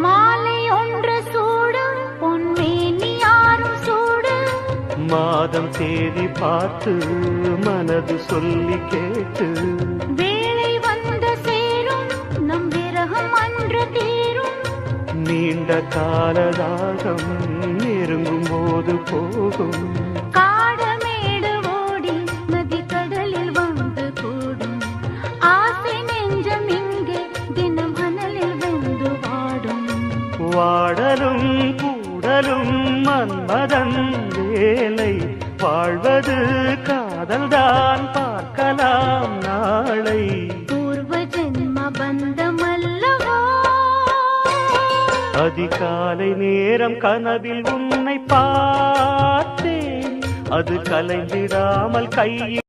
மாலை ஒன்று சூடு பொன்மேனி யாரும் சூடு மாதம் தேதி பார்த்து மனது சொல்லி கேட்டு வேளை வந்த சேரும் நம் விரகம் அன்று தீரும் நீண்ட காலதாகம் நெருங்கும் போது போகும் காடமேடு ஓடி நதி கடலில் வந்து கூடும் ஆசை நெஞ்சம் இங்கே தினம் அனலில் வெந்து வாடும் வாடலும் கூடலும் மன்மதன் வேலை வாழ்வது காதல்தான் பார்க்கலாம் நாளை பூர்வ ஜென்ம பந்தமல்லவோ அதிகாலை நேரம் கனவில் உன்னை பார்த்தேன் அது கலைந்திடாமல் கையில்